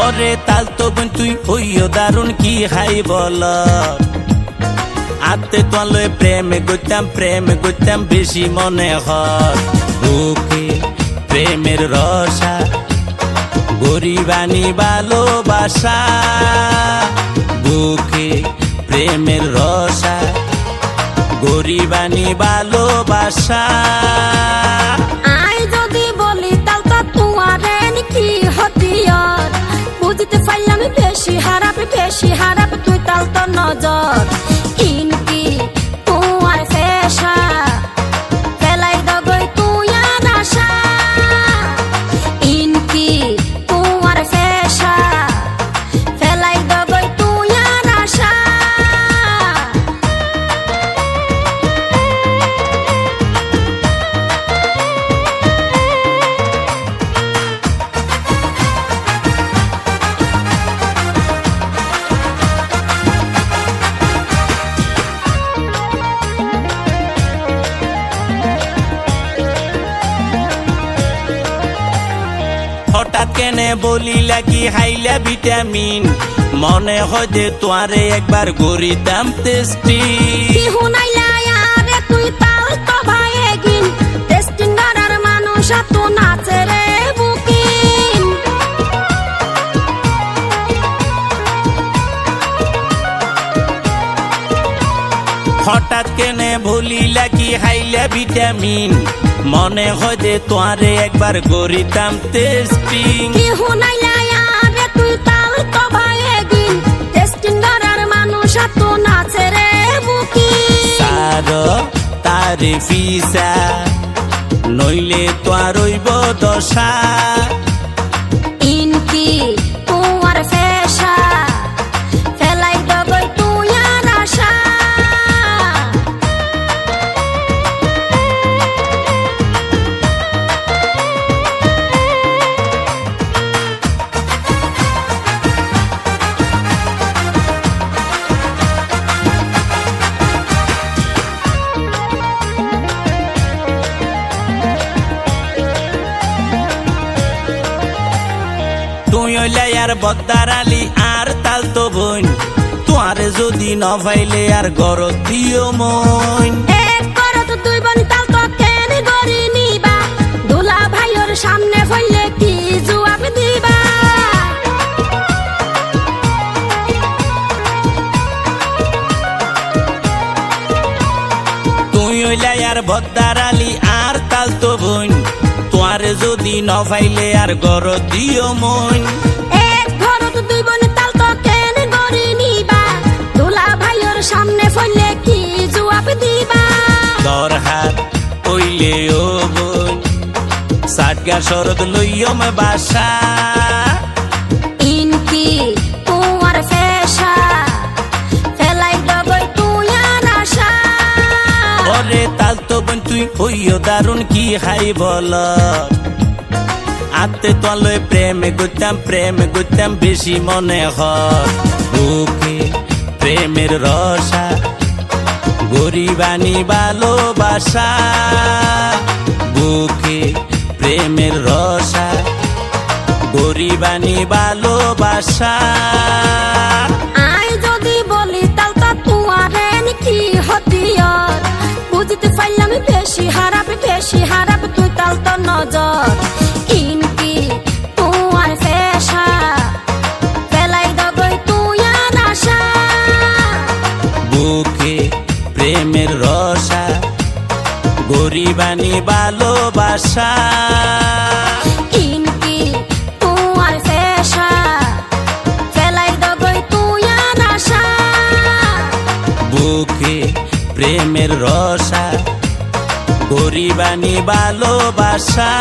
ওরে তাল তো বোন তুই হইও দারুণ কি হাই বল আতে তোলে প্রেমে গইতাম বেশি মনে হয় বুকে প্রেমের রসা গরিবানি ভালোবাসা বুকে প্রেমের রসা গরিবানি ভালোবাসা আই যদি বলি তাল তো তোমারে কি হতিয়ার বুঝতে পারলাম বেশি হারাপ তুই তাল তো নজর ইনকি তোমার ফেশা ফেলাই দগই তুই আর আশা ইনকি তোমার ফেশা ফেলাই দগই তুই আর আশা হঠাৎ কেনে বলি লাগি হাইলা ভিটামিন মনে হয় যে তোয়ারে একবার গরিতাম টেস্টি কি হুনাইলা আরে তুই তাল তো ভাইগিন টেস্টিং করার মানুষ তো নাচে রে বুকিন হঠাৎ কেনে ভুলি লাগি হাইলা ভিটামিন মনে হয় যে তোয়ারে একবার গরিতাম টেস্টি কি হুনাইলা আরে তুই তাল তো ভাইগিন টেস্টিং করার মানুষ তো নাচে রে বুকিন তার তারে ফিসা নইলে তোয়ার রইব দশা ইনকি তোমার ফেশা ফেলাই দগই তুই আর আশা তুই হইলে আর বদ্দার আলী আর তাল তো বোন তোয়ারে যদি ন পাইলে আর গরত দিও মন এক করত দুই বোন তাল তো কেন গরি নিবা দুলা ভাইয়ের সামনে ফইলে কি জবাব দিবা তুই হইলে আর বদ্দার আলী আর তাল তো বোন তোয়ারে যদি ন পাইলে আর গরত দিও মন এক ঘরত দুই বোন তাল তো কেন গরি নিবা দুলা ভাইয়ের সামনে ফইলে কি জবাব দিবা দর হাত হইলে ও বোন সাটগা শরৎ লইয়ম বাসা ইনকি তোমার ফেশা ফেলাই দগই তুই আর আশা ওরে তাল তো বোন তুই হইও দারুণ কি হাই বল আতে তোলে প্রেমে গইতাম বেশি মনে হয় বুকে প্রেমের রসা গরিবানি ভালোবাসা বুকে প্রেমের রসা গরিবানি ভালোবাসা আই যদি বলি তাল তো তোমারে কি হতিয়ার বুঝতে পারলাম বেশি হারাপ তুই তাল তো নজর ইনকি তোমার ফেশা ফেলাই দগই তুই আর আশা বুকে প্রেমের রসা গরিবানি ভালোবাসা ইনকি তোমার ফেশা ফেলাই দগই তুই আর আশা বুকে প্রেমের রসা গরিবানি ভালোবাসা।